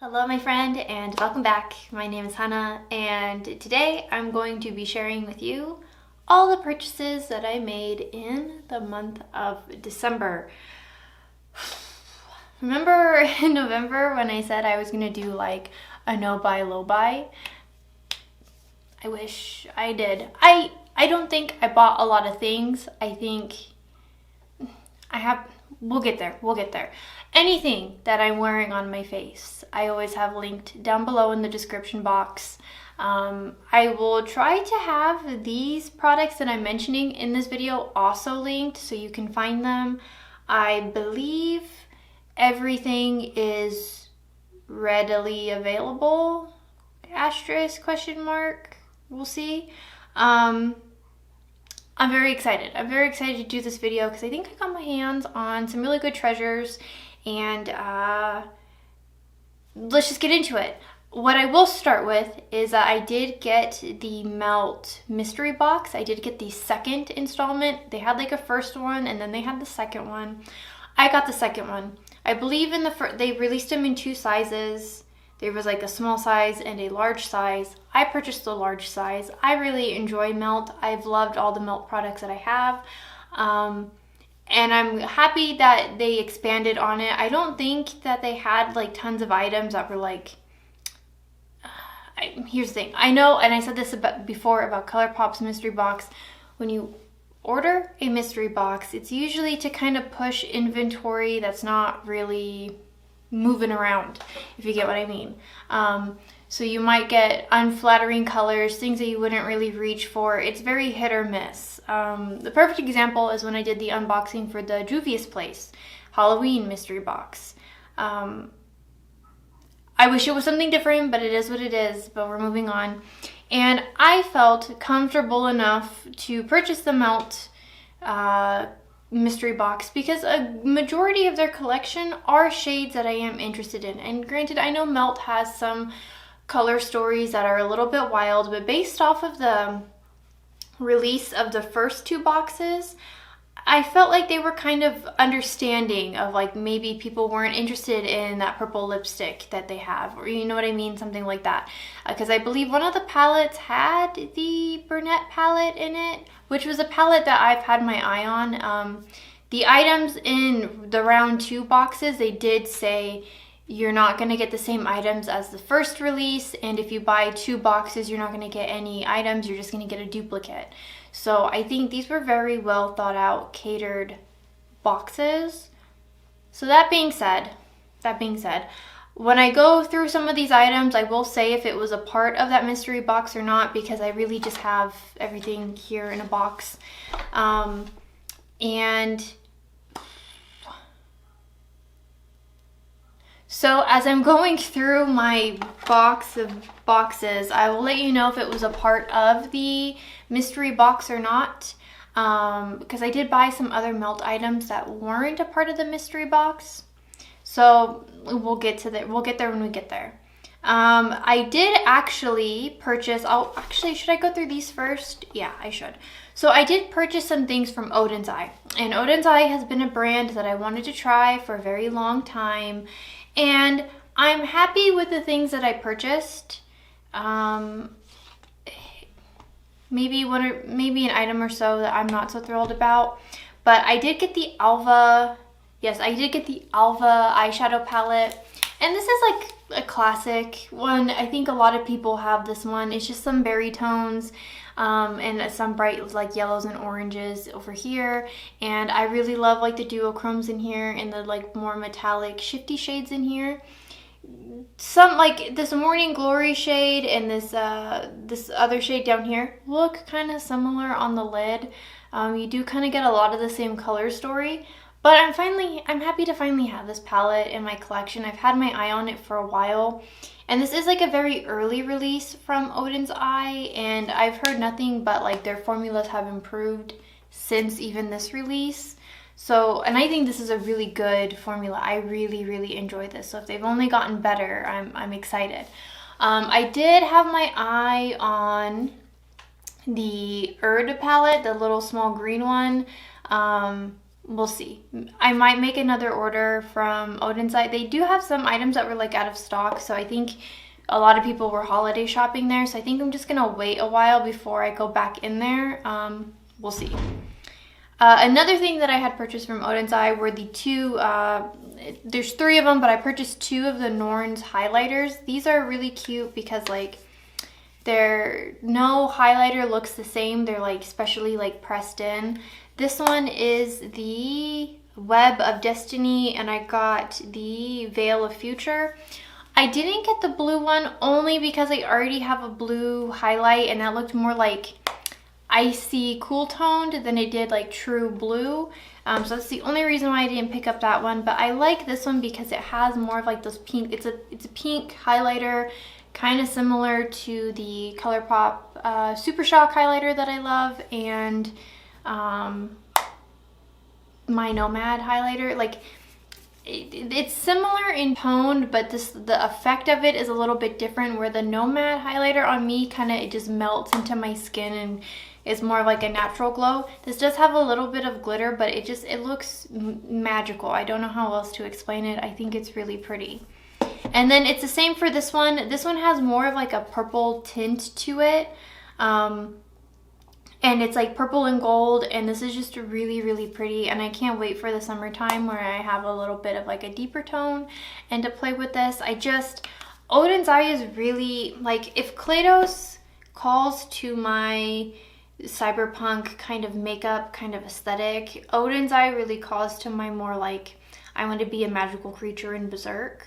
Hello my friend and welcome back. My name is Hannah and today I'm going to be sharing with you all the purchases that I made in the month of December. Remember in November when I said I was going to do like a no buy low buy? I wish I did. I don't think I bought a lot of things. I think we'll get there. Anything that I'm wearing on my face, I always have linked down below in the description box. I will try to have these products that I'm mentioning in this video also linked so you can find them. I believe everything is readily available, asterisk, question mark, we'll see. I'm very excited. I'm very excited to do this video because I think I got my hands on some really good treasures and let's just get into it. What I will start with is that I did get the Melt mystery box. I did get the second installment. They had like a first one and then they had the second one. I got the second one. I believe in they released them in two sizes. There was like a small size and a large size. I purchased the large size. I really enjoy Melt. I've loved all the Melt products that I have. And I'm happy that they expanded on it. I don't think that they had like tons of items that were like, here's the thing. I know, and I said this before about ColourPop's mystery box. When you order a mystery box, it's usually to kind of push inventory that's not really moving around, if you get what I mean. So you might get unflattering colors, things that you wouldn't really reach for. It's very hit or miss. The perfect example is when I did the unboxing for the Juvia's Place Halloween mystery box. I wish it was something different, but it is what it is, but we're moving on. And I felt comfortable enough to purchase the Melt mystery box because a majority of their collection are shades that I am interested in. And granted, I know Melt has some color stories that are a little bit wild, but based off of the release of the first two boxes, I felt like they were kind of understanding of like maybe people weren't interested in that purple lipstick that they have, or you know what I mean, something like that. Because I believe one of the palettes had the brunette palette in it, which was a palette that I've had my eye on. The items in the round 2 boxes, they did say you're not going to get the same items as the first release, and if you buy 2 boxes, you're not going to get any items, you're just going to get a duplicate. So I think these were very well thought out, catered boxes. So that being said, when I go through some of these items, I will say if it was a part of that mystery box or not, because I really just have everything here in a box. And so as I'm going through my box of boxes, I will let you know if it was a part of the mystery box or not. Because I did buy some other Melt items that weren't a part of the mystery box. So we'll get to that. We'll get there when we get there. I did actually purchase, should I go through these first? Yeah, I should. So I did purchase some things from Odin's Eye. And Odin's Eye has been a brand that I wanted to try for a very long time. And I'm happy with the things that I purchased. Maybe an item or so that I'm not so thrilled about. But I did get the Alva. Yes, I did get the Alva eyeshadow palette. And this is like a classic one. I think a lot of people have this one. It's just some berry tones and some bright like yellows and oranges over here. And I really love like the duochromes in here and the like more metallic shifty shades in here. Some like this Morning Glory shade and this other shade down here look kind of similar on the lid. You do kind of get a lot of the same color story. But I'm happy to finally have this palette in my collection. I've had my eye on it for a while. And this is like a very early release from Odin's Eye. And I've heard nothing but like their formulas have improved since even this release. So, and I think this is a really good formula. I really, really enjoy this. So if they've only gotten better, I'm excited. I did have my eye on the Erd palette, the little small green one. we'll see. I might make another order from Odin's Eye. They do have some items that were like out of stock, so I think a lot of people were holiday shopping there, so I think I'm just gonna wait a while before I go back in there. We'll see. Another thing that I had purchased from Odin's Eye were the two, there's 3 of them, but I purchased 2 of the Norns Highlighters. These are really cute because like no highlighter looks the same. They're like specially like pressed in. This one is the Web of Destiny, and I got the Veil of Future. I didn't get the blue one only because I already have a blue highlight, and that looked more like icy cool toned than it did like true blue. So that's the only reason why I didn't pick up that one. But I like this one because it has more of like those pink, it's a pink highlighter, kind of similar to the ColourPop Super Shock highlighter that I love, and my Nomad highlighter. Like it's similar in tone, but the effect of it is a little bit different, where the Nomad highlighter on me it just melts into my skin and it's more like a natural glow. This does have a little bit of glitter, but it looks magical. I don't know how else to explain it. I think it's really pretty. And then it's the same for this one. This one has more of like a purple tint to it. And it's like purple and gold, and this is just really, really pretty, and I can't wait for the summertime where I have a little bit of like a deeper tone and to play with this. Odin's Eye is really, like, if Claydos calls to my cyberpunk kind of makeup kind of aesthetic, Odin's Eye really calls to my more like, I want to be a magical creature in Berserk.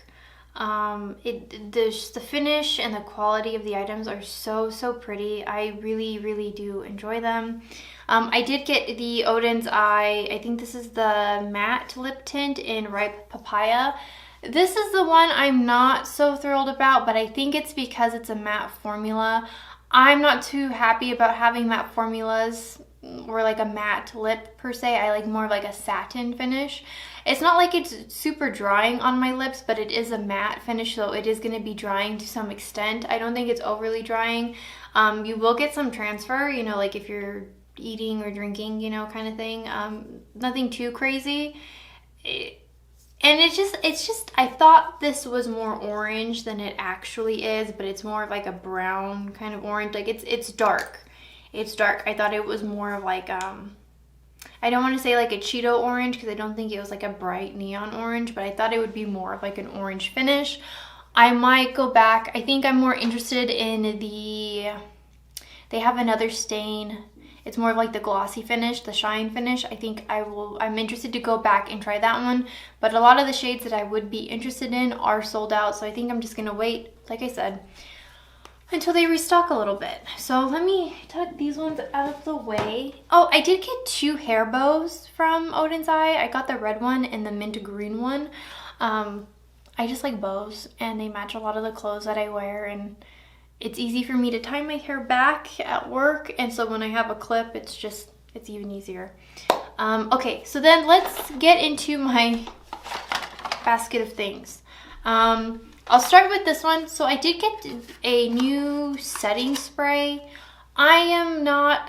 The finish and the quality of the items are so pretty. I really do enjoy them. I did get the Odin's Eye, I think this is the matte lip tint in Ripe Papaya. This is the one I'm not so thrilled about, but I think it's because it's a matte formula. I'm not too happy about having matte formulas or like a matte lip per se. I like more of like a satin finish. It's not like it's super drying on my lips, but it is a matte finish, so it is going to be drying to some extent. I don't think it's overly drying. You will get some transfer, you know, like if you're eating or drinking, you know, kind of thing. Nothing too crazy. And it's just, I thought this was more orange than it actually is, but it's more of like a brown kind of orange. Like it's dark. It's dark. I thought it was more of like, I don't want to say like a Cheeto orange because I don't think it was like a bright neon orange, but I thought it would be more of like an orange finish. I might go back. I think I'm more interested in they have another stain. It's more of like the glossy finish, the shine finish. I think I'm interested to go back and try that one. But a lot of the shades that I would be interested in are sold out. So I think I'm just going to wait, like I said, until they restock a little bit. So let me tuck these ones out of the way. Oh, I did get 2 hair bows from Odin's Eye. I got the red one and the mint green one. I just like bows, and they match a lot of the clothes that I wear, and it's easy for me to tie my hair back at work, and so when I have a clip, it's even easier. Okay, so then let's get into my basket of things. I'll start with this one. So I did get a new setting spray. I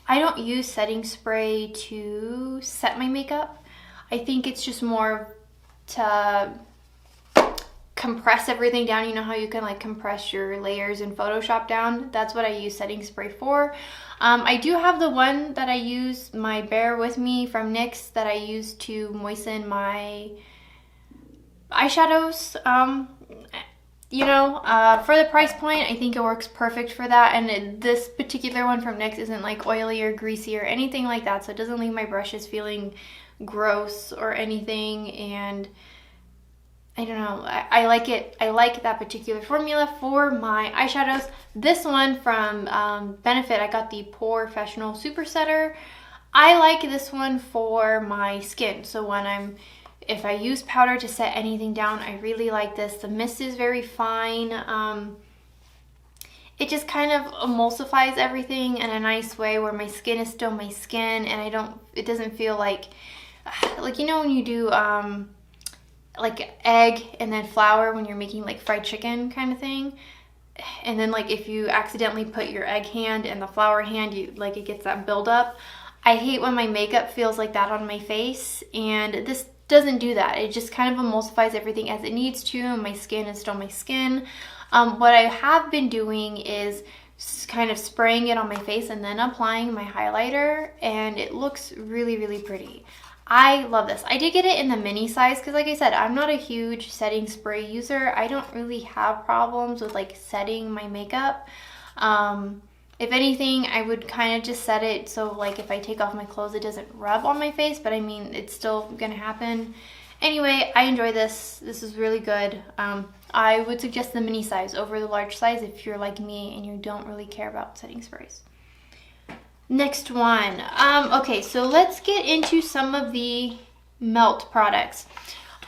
don't use setting spray to set my makeup. I think it's just more to compress everything down. You know how you can like compress your layers in Photoshop down? That's what I use setting spray for. I do have the one that I use, my Bear With Me from NYX, that I use to moisten my eyeshadows. You know, for the price point, I think it works perfect for that. And this particular one from NYX isn't like oily or greasy or anything like that, so it doesn't leave my brushes feeling gross or anything. And I don't know, I like it. I like that particular formula for my eyeshadows. This one from Benefit, I got the Porefessional Super Setter. I like this one for my skin. So if I use powder to set anything down, I really like this. The mist is very fine. It just kind of emulsifies everything in a nice way where my skin is still my skin, and it doesn't feel like you know when you do like egg and then flour when you're making like fried chicken kind of thing, and then like if you accidentally put your egg hand in the flour hand, it gets that buildup. I hate when my makeup feels like that on my face, and this doesn't do that. It just kind of emulsifies everything as it needs to, and my skin is still my skin. What I have been doing is kind of spraying it on my face and then applying my highlighter, and it looks really, really pretty. I love this. I did get it in the mini size because, like I said, I'm not a huge setting spray user. I don't really have problems with like setting my makeup. If anything, I would kind of just set it so like if I take off my clothes, it doesn't rub on my face, but I mean, it's still gonna happen. Anyway, I enjoy this. This is really good. I would suggest the mini size over the large size if you're like me and you don't really care about setting sprays. Next one. Okay, so let's get into some of the melt products.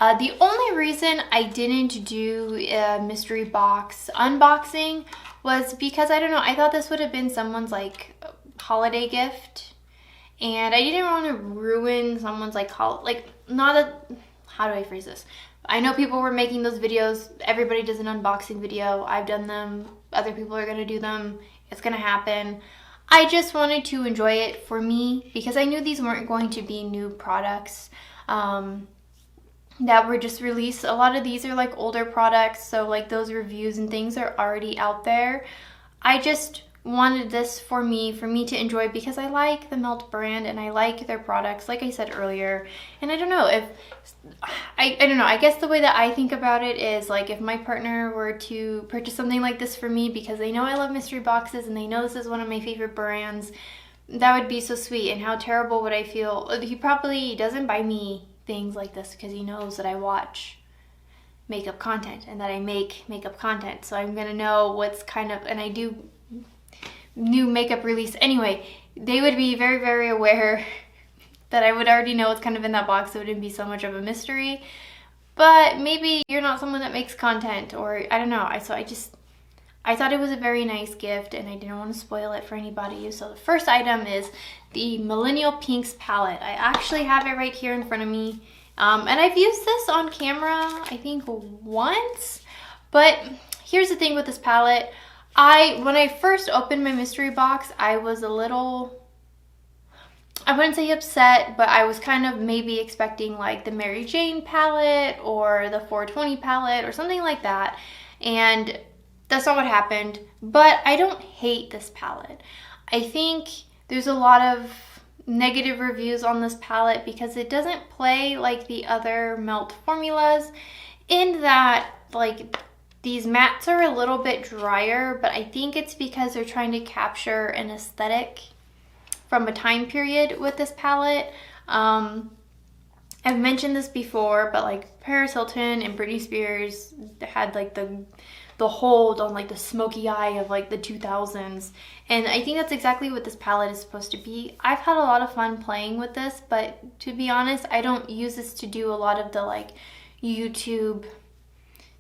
The only reason I didn't do a mystery box unboxing was because, I don't know, I thought this would have been someone's like holiday gift, and I didn't want to ruin someone's like how do I phrase this? I know people were making those videos. Everybody does an unboxing video. I've done them. Other people are going to do them. It's going to happen. I just wanted to enjoy it for me because I knew these weren't going to be new products that were just released. A lot of these are like older products, so like those reviews and things are already out there. I just wanted this for me to enjoy because I like the Melt brand and I like their products, like I said earlier. And I don't know if I don't know, I guess the way that I think about it is like if my partner were to purchase something like this for me because they know I love mystery boxes and they know this is one of my favorite brands, that would be so sweet. And how terrible would I feel? He probably doesn't buy me things like this because he knows that I watch makeup content and that I make makeup content, so I'm gonna know what's kind of, and I do new makeup release anyway. They would be very, very aware that I would already know what's kind of in that box. It wouldn't be so much of a mystery. But maybe you're not someone that makes content, or I don't know. I thought it was a very nice gift and I didn't want to spoil it for anybody. So the first item is the Millennial Pinks palette. I actually have it right here in front of me. And I've used this on camera, I think once. But here's the thing with this palette. When I first opened my mystery box, I was a little, I wouldn't say upset, but I was kind of maybe expecting like the Mary Jane palette or the 420 palette or something like that. And that's not what happened, but I don't hate this palette. I think there's a lot of negative reviews on this palette because it doesn't play like the other Melt formulas in that like these mattes are a little bit drier, but I think it's because they're trying to capture an aesthetic from a time period with this palette. I've mentioned this before, but like Paris Hilton and Britney Spears had like the hold on like the smoky eye of like the 2000s, and I think that's exactly what this palette is supposed to be. I've had a lot of fun playing with this, but to be honest, I don't use this to do a lot of the like YouTube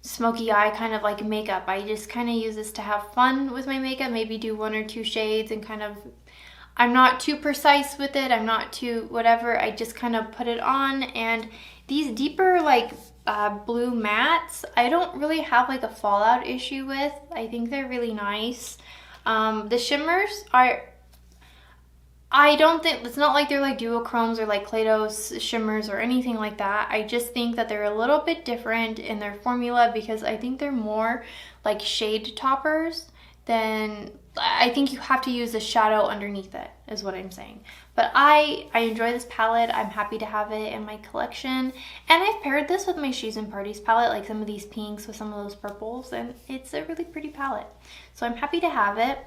smoky eye kind of like makeup. I just kind of use this to have fun with my makeup, maybe do one or two shades and kind of, I'm not too precise with it, I'm not too whatever, I just kind of put it on. And these deeper like blue mattes, I don't really have like a fallout issue with. I think they're really nice. The shimmers are, I don't think, it's not like they're like duochromes or like Play-Doh's shimmers or anything like that. I just think that they're a little bit different in their formula because I think they're more like shade toppers than, I think you have to use a shadow underneath it is what I'm saying. But I enjoy this palette. I'm happy to have it in my collection. And I've paired this with my Shoes and Parties palette, like some of these pinks with some of those purples, and it's a really pretty palette. So I'm happy to have it.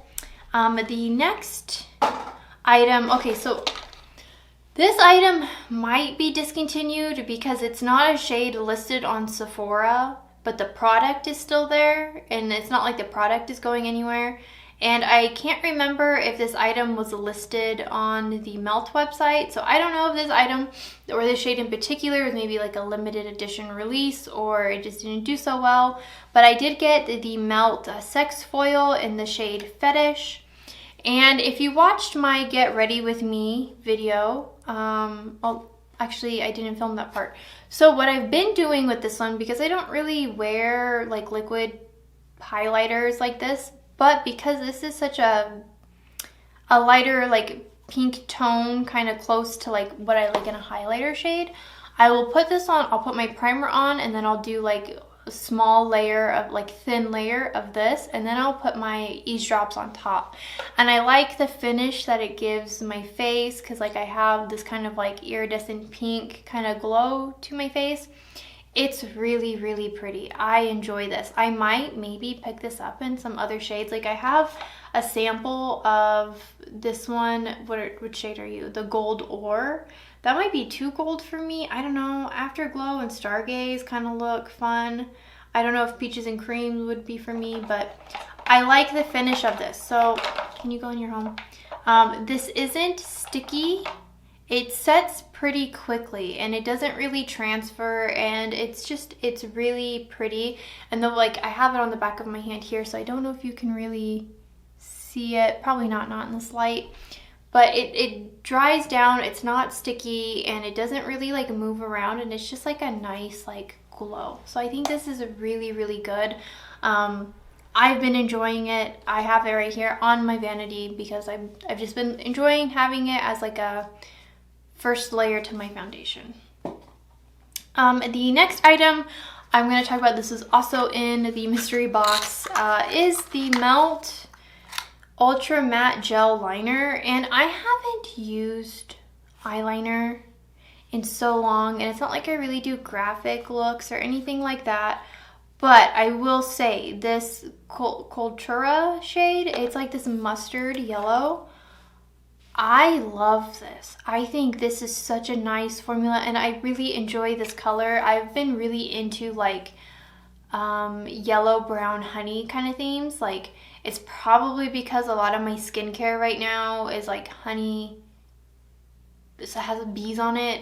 The next item, okay, so this item might be discontinued because it's not a shade listed on Sephora, but the product is still there, and it's not like the product is going anywhere. And I can't remember if this item was listed on the Melt website, so I don't know if this item or this shade in particular is maybe like a limited edition release or it just didn't do so well. But I did get the Melt Sex Foil in the shade Fetish. And if you watched my Get Ready With Me video, actually I didn't film that part. So what I've been doing with this one, because I don't really wear like liquid highlighters like this, but because this is such a lighter like pink tone, kind of close to like what I like in a highlighter shade. I will put this on, I'll put my primer on, and then I'll do like a small layer of like thin layer of this, and then I'll put my eavesdrops on top. And I like the finish that it gives my face, because like I have this kind of like iridescent pink kind of glow to my face. It's really, really pretty. I enjoy this. I might maybe pick this up in some other shades. Like I have a sample of this one. Which shade are you? The Gold Ore. That might be too gold for me. I don't know. Afterglow and Stargaze kind of look fun. I don't know if Peaches and Cream would be for me, but I like the finish of this. So can you go in your home? This isn't sticky. It sets pretty quickly and it doesn't really transfer, and it's really pretty. And though like I have it on the back of my hand here, so I don't know if you can really see it. Probably not in this light. But it dries down, it's not sticky, and it doesn't really like move around, and it's just like a nice like glow. So I think this is really, really good. I've been enjoying it. I have it right here on my vanity because I've just been enjoying having it as like a first layer to my foundation. The next item I'm going to talk about, this is also in the mystery box, is the Melt Ultra Matte Gel Liner. And I haven't used eyeliner in so long, and it's not like I really do graphic looks or anything like that, but I will say this Cultura shade, it's like this mustard yellow. I love this. I think this is such a nice formula, and I really enjoy this color. I've been really into like yellow, brown, honey kind of themes. Like it's probably because a lot of my skincare right now is like honey. This has bees on it.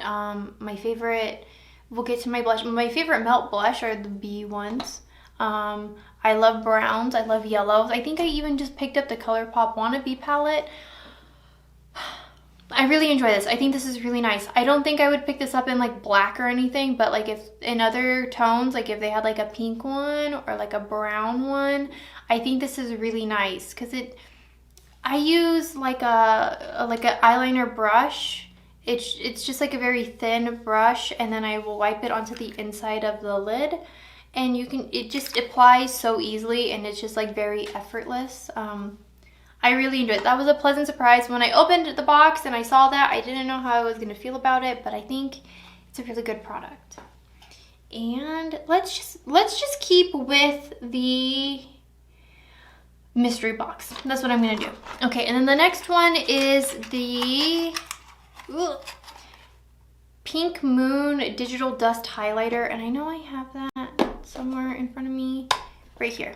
My favorite, we'll get to my blush. My favorite Melt blush are the bee ones. I love browns. I love yellows. I think I even just picked up the ColourPop Wannabe palette. I really enjoy this. I think this is really nice. I don't think I would pick this up in like black or anything, but like if in other tones, like if they had like a pink one or like a brown one, I think this is really nice because I use like an eyeliner brush. It's just like a very thin brush, and then I will wipe it onto the inside of the lid, and it just applies so easily, and it's just like very effortless. I really enjoyed it. That was a pleasant surprise. When I opened the box and I saw that, I didn't know how I was going to feel about it, but I think it's a really good product. And let's just keep with the mystery box. That's what I'm going to do. Okay, and then the next one is the Pink Moon Digital Dust Highlighter, and I know I have that somewhere in front of me, right here.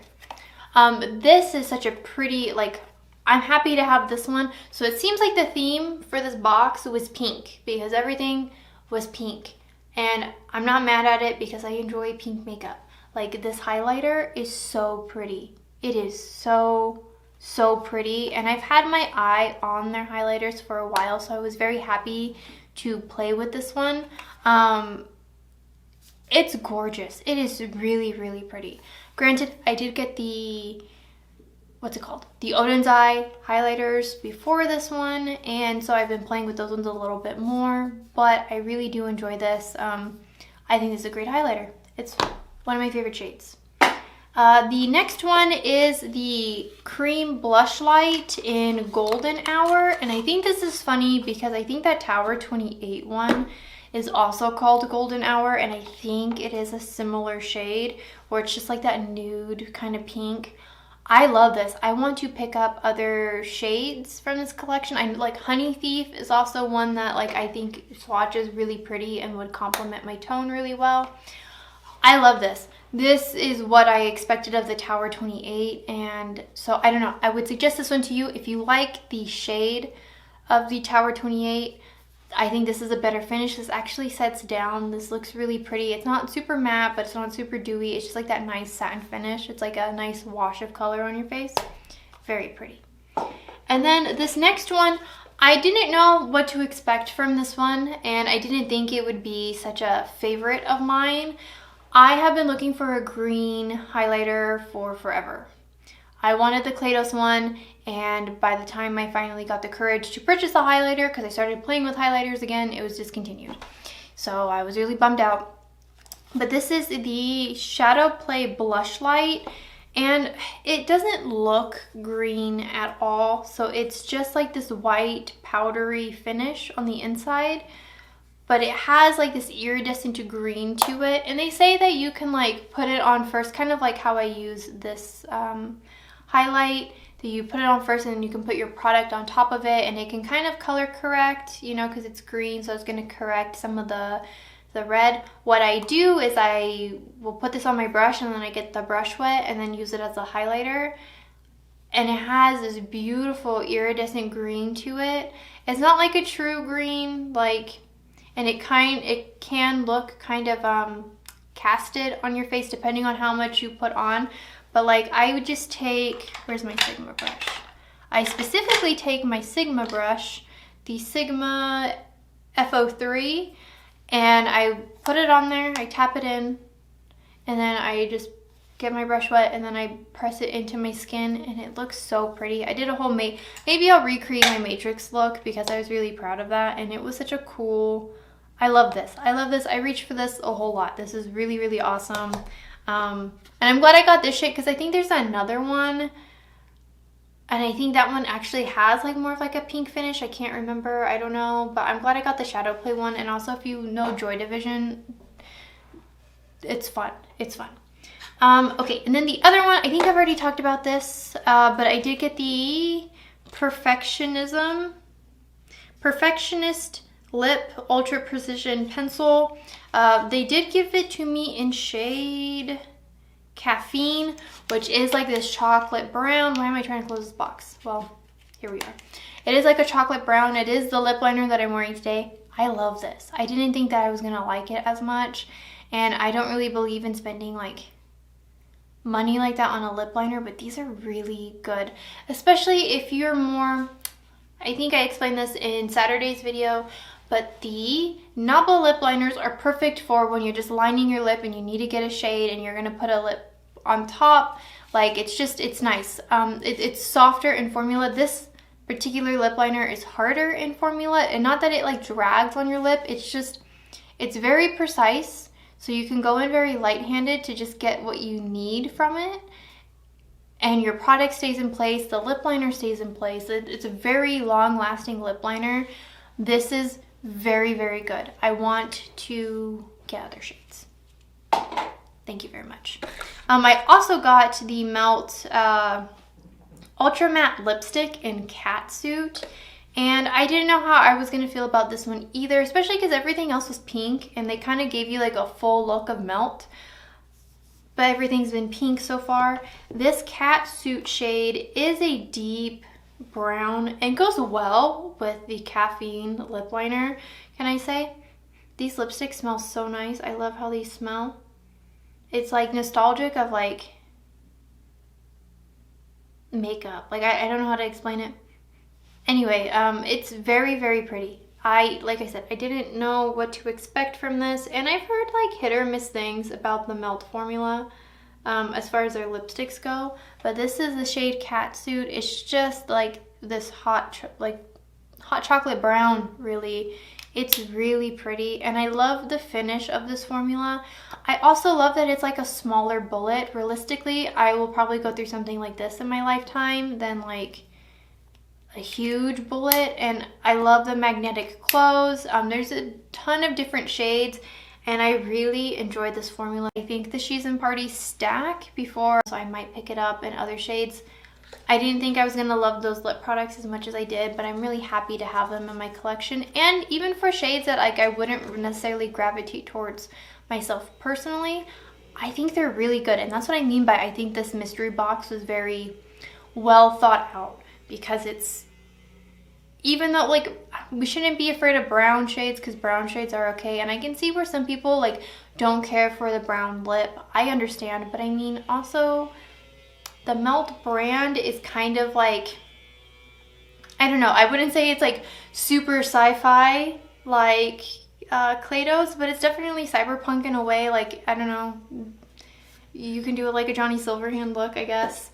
This is such a pretty, like, I'm happy to have this one. So it seems like the theme for this box was pink because everything was pink. And I'm not mad at it because I enjoy pink makeup. Like this highlighter is so pretty. It is so, so pretty. And I've had my eye on their highlighters for a while, so I was very happy to play with this one. It's gorgeous. It is really, really pretty. Granted, I did get the what's it called? The Odin's Eye highlighters before this one, and so I've been playing with those ones a little bit more, but I really do enjoy this. I think this is a great highlighter. It's one of my favorite shades. The next one is the Cream Blush Light in Golden Hour, and I think this is funny because I think that Tower 28 one is also called Golden Hour, and I think it is a similar shade where it's just like that nude kind of pink. I love this. I want to pick up other shades from this collection. I like Honey Thief is also one that like I think swatches really pretty and would complement my tone really well. I love this. This is what I expected of the Tower 28, and so I don't know. I would suggest this one to you if you like the shade of the Tower 28. I think this is a better finish. This actually sets down. This looks really pretty. It's not super matte, but it's not super dewy. It's just like that nice satin finish. It's like a nice wash of color on your face. Very pretty. And then this next one, I didn't know what to expect from this one, and I didn't think it would be such a favorite of mine. I have been looking for a green highlighter for forever. I wanted the Claydos one, and by the time I finally got the courage to purchase the highlighter, because I started playing with highlighters again, it was discontinued. So I was really bummed out. But this is the Shadow Play Blush Light, and it doesn't look green at all. So it's just like this white powdery finish on the inside, but it has like this iridescent green to it. And they say that you can like put it on first, kind of like how I use this highlight, that you put it on first and then you can put your product on top of it, and it can kind of color correct, you know, because it's green, so it's going to correct some of the red. What I do is I will put this on my brush, and then I get the brush wet and then use it as a highlighter, and it has this beautiful iridescent green to it. It's not like a true green, like, and it can look kind of casted on your face depending on how much you put on. But like, I would just take, where's my Sigma brush? I specifically take my Sigma brush, the Sigma F03, and I put it on there, I tap it in, and then I just get my brush wet, and then I press it into my skin, and it looks so pretty. I did a whole maybe I'll recreate my Matrix look, because I was really proud of that, and it was such a cool, I love this. I love this. I reached for this a whole lot. This is really, really awesome. And I'm glad I got this shade, because I think there's another one, and I think that one actually has like more of like a pink finish. I can't remember, I don't know, but I'm glad I got the Shadow Play one. And also, if you know Joy Division, it's fun. It's fun. Okay, and then the other one, I think I've already talked about this, but I did get the Perfectionist Lip Ultra Precision Pencil. They did give it to me in shade Caffeine, which is like this chocolate brown. Why am I trying to close this box? Well, here we are. It is like a chocolate brown. It is the lip liner that I'm wearing today. I love this. I didn't think that I was gonna like it as much, and I don't really believe in spending like money like that on a lip liner, but these are really good, especially if you're more, I think I explained this in Saturday's video, but the Nabla lip liners are perfect for when you're just lining your lip and you need to get a shade and you're gonna put a lip on top. Like, it's nice. It's softer in formula. This particular lip liner is harder in formula, and not that it like drags on your lip, it's just, it's very precise. So you can go in very light-handed to just get what you need from it, and your product stays in place, the lip liner stays in place. It's a very long-lasting lip liner. This is very, very good. I want to get other shades. Thank you very much. I also got the Melt Ultra Matte Lipstick in Catsuit, and I didn't know how I was gonna feel about this one either, especially because everything else was pink, and they kind of gave you like a full look of Melt, but everything's been pink so far. This Catsuit shade is a deep brown and goes well with the Caffeine lip liner, can I say? These lipsticks smell so nice. I love how these smell. It's like nostalgic of like makeup. Like, I don't know how to explain it. Anyway, it's very, very pretty. Like I said, I didn't know what to expect from this, and I've heard like hit or miss things about the Melt formula as far as their lipsticks go, but this is the shade Catsuit. It's just like this hot chocolate brown, really. It's really pretty, and I love the finish of this formula. I also love that it's like a smaller bullet. Realistically, I will probably go through something like this in my lifetime than like a huge bullet. And I love the magnetic close. There's a ton of different shades, and I really enjoyed this formula. I think the She's in Party stack before, so I might pick it up in other shades. I didn't think I was gonna love those lip products as much as I did, but I'm really happy to have them in my collection. And even for shades that like I wouldn't necessarily gravitate towards myself personally, I think they're really good. And that's what I mean by I think this mystery box was very well thought out, because it's, even though like we shouldn't be afraid of brown shades, because brown shades are okay, and I can see where some people like don't care for the brown lip. I understand, but I mean also the Melt brand is kind of like, I don't know, I wouldn't say it's like super sci-fi like Claydos, but it's definitely cyberpunk in a way. Like, I don't know, you can do it like a Johnny Silverhand look, I guess.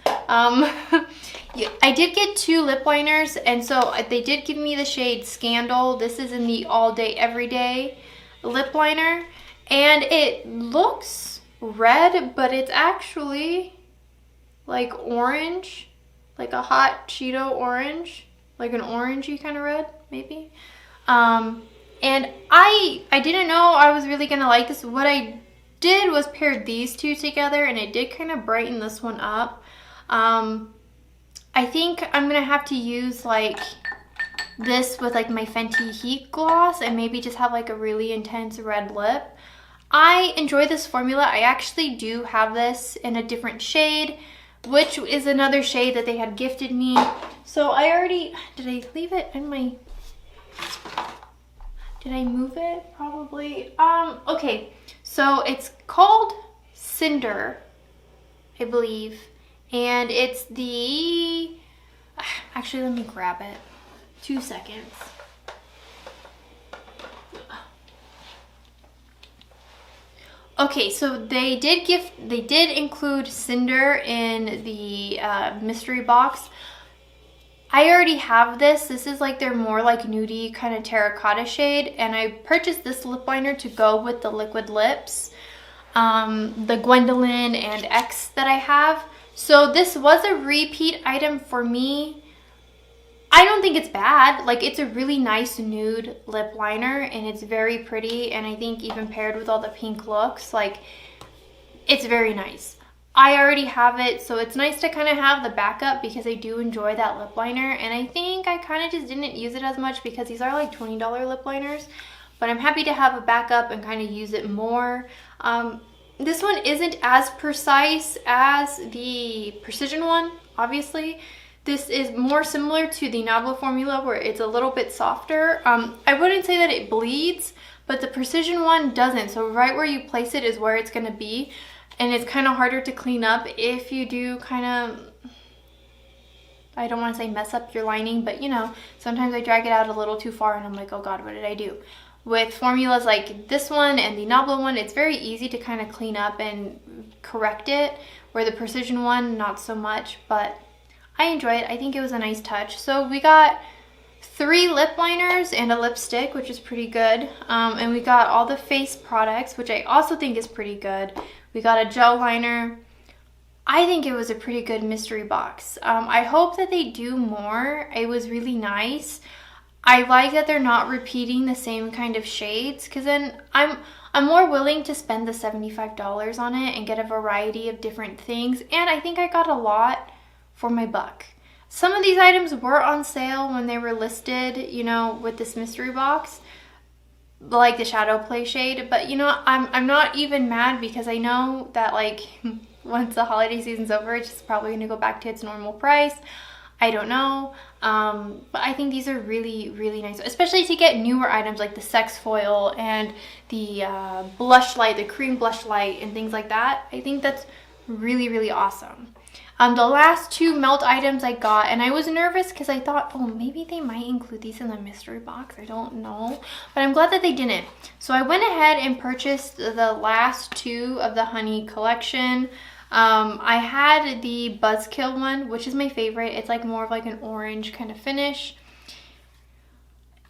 Yeah, I did get 2 lip liners, and so they did give me the shade Scandal. This is in the All Day Everyday lip liner, and it looks red, but it's actually like orange, like a hot Cheeto orange, like an orangey kind of red, maybe. And I didn't know I was really gonna like this. What I did was pair these 2 together, and it did kind of brighten this one up. I think I'm gonna have to use like this with like my Fenty Heat Gloss and maybe just have like a really intense red lip. I enjoy this formula. I actually do have this in a different shade, which is another shade that they had gifted me. So I already, did I leave it in my, did I move it? Probably. Okay, so it's called Cinder, I believe. And it's the, actually let me grab it. 2 seconds. Okay, so they did include Cinder in the mystery box. I already have this. This is like their more like nudie kind of terracotta shade, and I purchased this lip liner to go with the liquid lips, the Gwendolyn and X that I have. So this was a repeat item for me. I don't think it's bad. Like, it's a really nice nude lip liner, and it's very pretty, and I think even paired with all the pink looks, like, it's very nice. I already have it, so it's nice to kind of have the backup because I do enjoy that lip liner, and I think I kind of just didn't use it as much because these are like $20 lip liners, but I'm happy to have a backup and kind of use it more. This one isn't as precise as the Precision one, obviously. This is more similar to the Nabla formula where it's a little bit softer. I wouldn't say that it bleeds, but the Precision one doesn't. So right where you place it is where it's going to be. And it's kind of harder to clean up if you do kind of, I don't want to say mess up your lining, but you know, sometimes I drag it out a little too far and I'm like, oh God, what did I do? With formulas like this one and the Nabla one, it's very easy to kind of clean up and correct it, where the Precision one, not so much, but I enjoy it. I think it was a nice touch. So we got 3 lip liners and a lipstick, which is pretty good. And we got all the face products, which I also think is pretty good. We got a gel liner. I think it was a pretty good mystery box. I hope that they do more. It was really nice. I like that they're not repeating the same kind of shades, because then I'm more willing to spend the $75 on it and get a variety of different things. And I think I got a lot for my buck. Some of these items were on sale when they were listed, you know, with this mystery box, like the Shadow Play shade. But you know, I'm not even mad because I know that like once the holiday season's over, it's just probably gonna go back to its normal price. I don't know, but I think these are really, really nice, especially to get newer items like the Sex Foil and the blush light, the cream blush light and things like that. I think that's really, really awesome. The last 2 melt items I got, and I was nervous because I thought, oh, maybe they might include these in the mystery box. I don't know, but I'm glad that they didn't. So I went ahead and purchased the last 2 of the Honey collection. I had the Buzzkill one, which is my favorite. It's like more of like an orange kind of finish.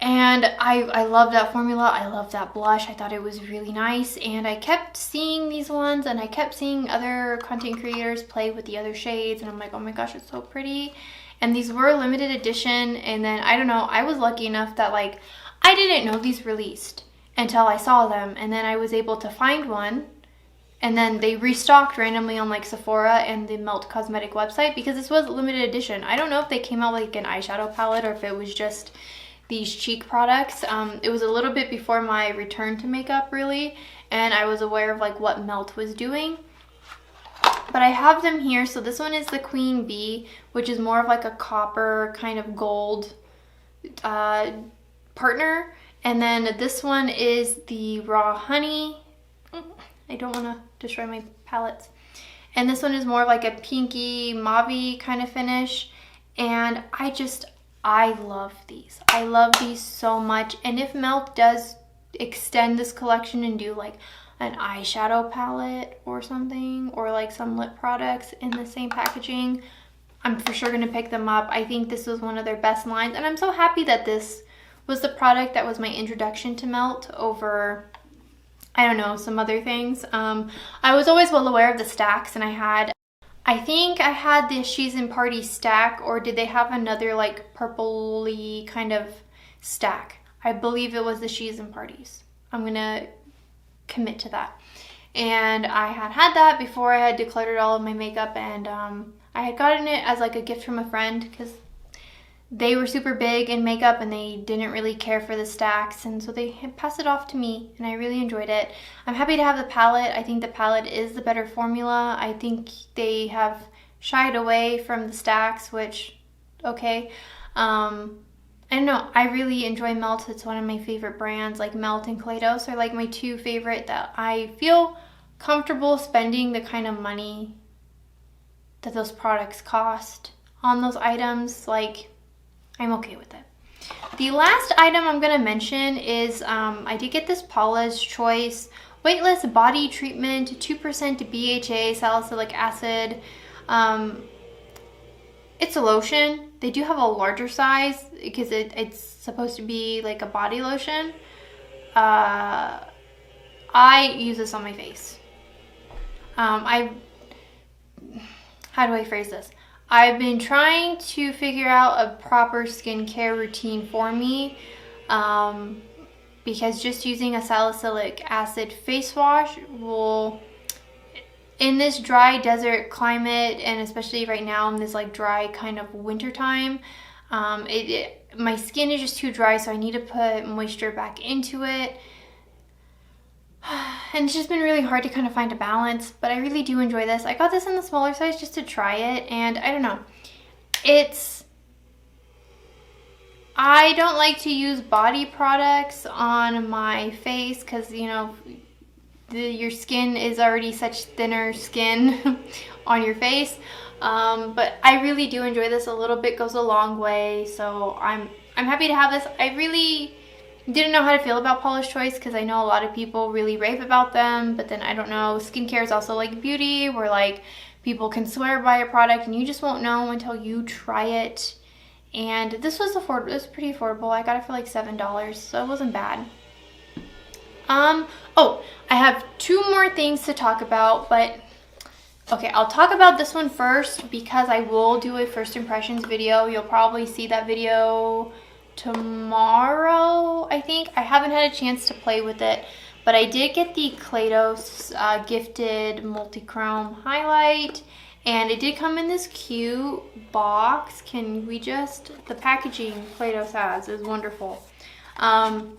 And I love that formula. I love that blush. I thought it was really nice. And I kept seeing these ones, and I kept seeing other content creators play with the other shades. And I'm like, oh my gosh, it's so pretty. And these were limited edition. And then, I don't know, I was lucky enough that like, I didn't know these released until I saw them. And then I was able to find one. And then they restocked randomly on like Sephora and the Melt Cosmetic website because this was limited edition. I don't know if they came out like an eyeshadow palette or if it was just these cheek products. It was a little bit before my return to makeup really, and I was aware of like what Melt was doing. But I have them here. So this one is the Queen Bee, which is more of like a copper kind of gold partner. And then this one is the Raw Honey. I don't want to destroy my palettes. And this one is more of like a pinky mauve kind of finish. And I love these. I love these so much. And if Melt does extend this collection and do like an eyeshadow palette or something, or like some lip products in the same packaging, I'm for sure going to pick them up. I think this was one of their best lines, and I'm so happy that this was the product that was my introduction to Melt over, I don't know, some other things. I was always well aware of the stacks, and I think I had the She's in Party stack, or did they have another like purpley kind of stack? I believe it was the She's in Parties. I'm gonna commit to that. And I had that before I had decluttered all of my makeup, and I had gotten it as like a gift from a friend because they were super big in makeup and they didn't really care for the stacks, and so they had passed it off to me, and I really enjoyed it. I'm happy to have the palette. I think the palette is the better formula. I think they have shied away from the stacks, which, okay. I don't know, I really enjoy Melt. It's one of my favorite brands. Like Melt and Kaleidos are like my two favorite that I feel comfortable spending the kind of money that those products cost on those items. Like, I'm okay with it. The last item I'm going to mention is I did get this Paula's Choice Weightless Body Treatment, 2% BHA Salicylic Acid. It's a lotion. They do have a larger size because it's supposed to be like a body lotion. I use this on my face. How do I phrase this? I've been trying to figure out a proper skincare routine for me, because just using a salicylic acid face wash will, in this dry desert climate, and especially right now in this like dry kind of winter time, my skin is just too dry, so I need to put moisture back into it. And it's just been really hard to kind of find a balance, but I really do enjoy this. I got this in the smaller size just to try it, and I don't know. I don't like to use body products on my face because, you know, your skin is already such thinner skin on your face. But I really do enjoy this. A little bit goes a long way, so I'm happy to have this. I really didn't know how to feel about Paula's Choice because I know a lot of people really rave about them, but then I don't know, skincare is also like beauty, where like people can swear by a product and you just won't know until you try it. And this was affordable. It was pretty affordable. I got it for like $7, so it wasn't bad. Oh, I have two more things to talk about, but okay, I'll talk about this one first because I will do a first impressions video. You'll probably see that video tomorrow, I think. I haven't had a chance to play with it, but I did get the Kaleidos gifted multi-chrome highlight, and it did come in this cute box. The packaging Kaleidos has is wonderful. And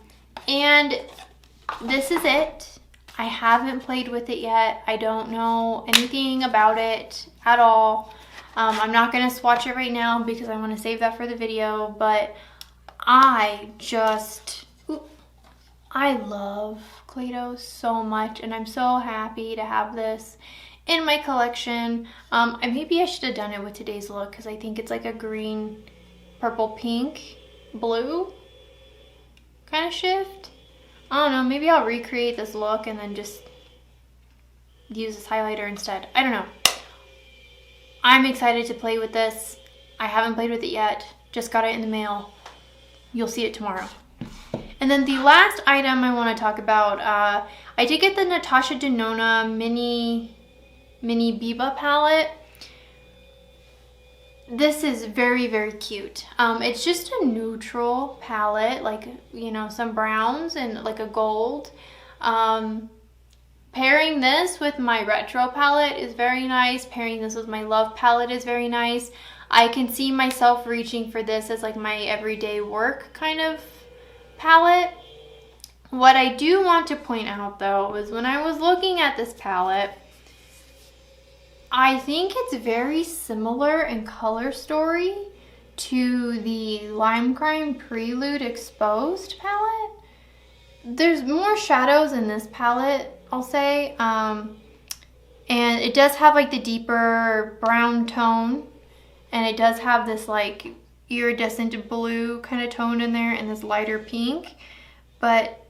this is it. I haven't played with it yet. I don't know anything about it at all. I'm not going to swatch it right now because I want to save that for the video, but I love Kaleidos so much, and I'm so happy to have this in my collection. Maybe I should have done it with today's look because I think it's like a green, purple, pink, blue kind of shift. I don't know, maybe I'll recreate this look and then just use this highlighter instead. I don't know. I'm excited to play with this. I haven't played with it yet. Just got it in the mail. You'll see it tomorrow. And then the last item I want to talk about, I did get the Natasha Denona mini Biba palette. This is very, very cute. It's just a neutral palette, like, you know, some browns and like a gold. Pairing this with my retro palette is very nice. Pairing this with my love palette is very nice. I can see myself reaching for this as like my everyday work kind of palette. What I do want to point out though is when I was looking at this palette, I think it's very similar in color story to the Lime Crime Prelude Exposed palette. There's more shadows in this palette, I'll say, and it does have like the deeper brown tone, and it does have this like iridescent blue kind of tone in there and this lighter pink, but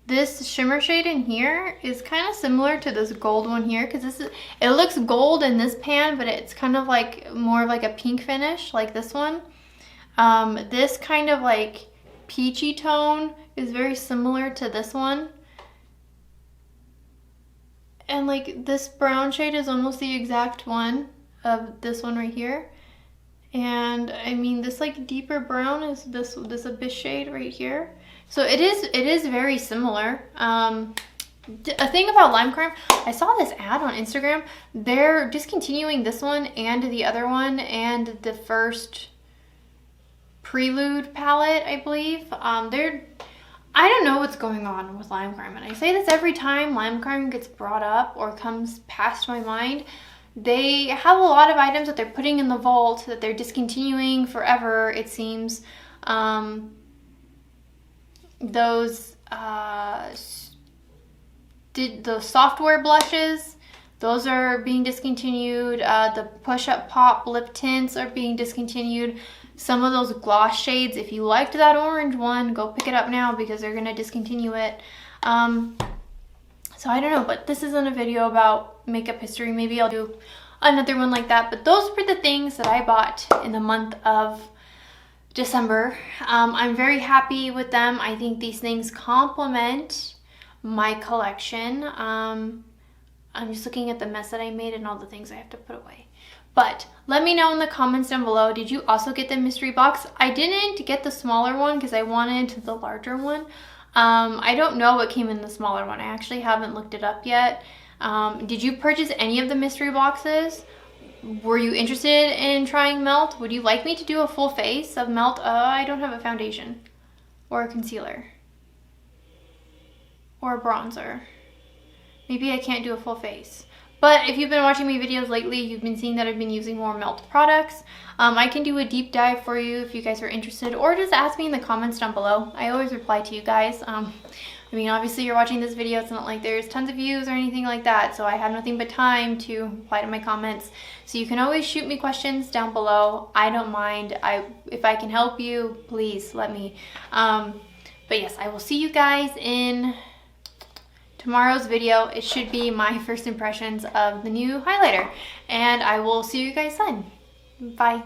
this shimmer shade in here is kind of similar to this gold one here, because it looks gold in this pan, but it's kind of like more of like a pink finish like this one. This kind of like peachy tone is very similar to this one. And like this brown shade is almost the exact one of this one right here. And I mean, this like deeper brown is this abyss shade right here. So it is very similar. A thing about lime crime, I saw this ad on Instagram. They're discontinuing this one and the other one and the first Prelude palette, I believe. I don't know what's going on with lime crime, and I say this every time lime crime gets brought up or comes past my mind. They have a lot of items that they're putting in the vault that they're discontinuing forever, it seems. Those the software blushes, those are being discontinued. The push-up pop lip tints are being discontinued. Some of those gloss shades, if you liked that orange one, go pick it up now because they're gonna discontinue it. So I don't know, but this isn't a video about makeup history. Maybe I'll do another one like that. But those were the things that I bought in the month of December. I'm very happy with them. I think these things complement my collection. I'm just looking at the mess that I made and all the things I have to put away. But let me know in the comments down below, did you also get the mystery box? I didn't get the smaller one because I wanted the larger one. I don't know what came in the smaller one. I actually haven't looked it up yet. Did you purchase any of the mystery boxes? Were you interested in trying Melt? Would you like me to do a full face of Melt? I don't have a foundation or a concealer or a bronzer. Maybe I can't do a full face. But if you've been watching my videos lately, you've been seeing that I've been using more Melt products. I can do a deep dive for you if you guys are interested, or just ask me in the comments down below. I always reply to you guys. I mean, obviously you're watching this video. It's not like there's tons of views or anything like that, so I have nothing but time to reply to my comments. So you can always shoot me questions down below. I don't mind. If I can help you, please let me. But yes, I will see you guys in tomorrow's video. It should be my first impressions of the new highlighter, and I will see you guys then. Bye.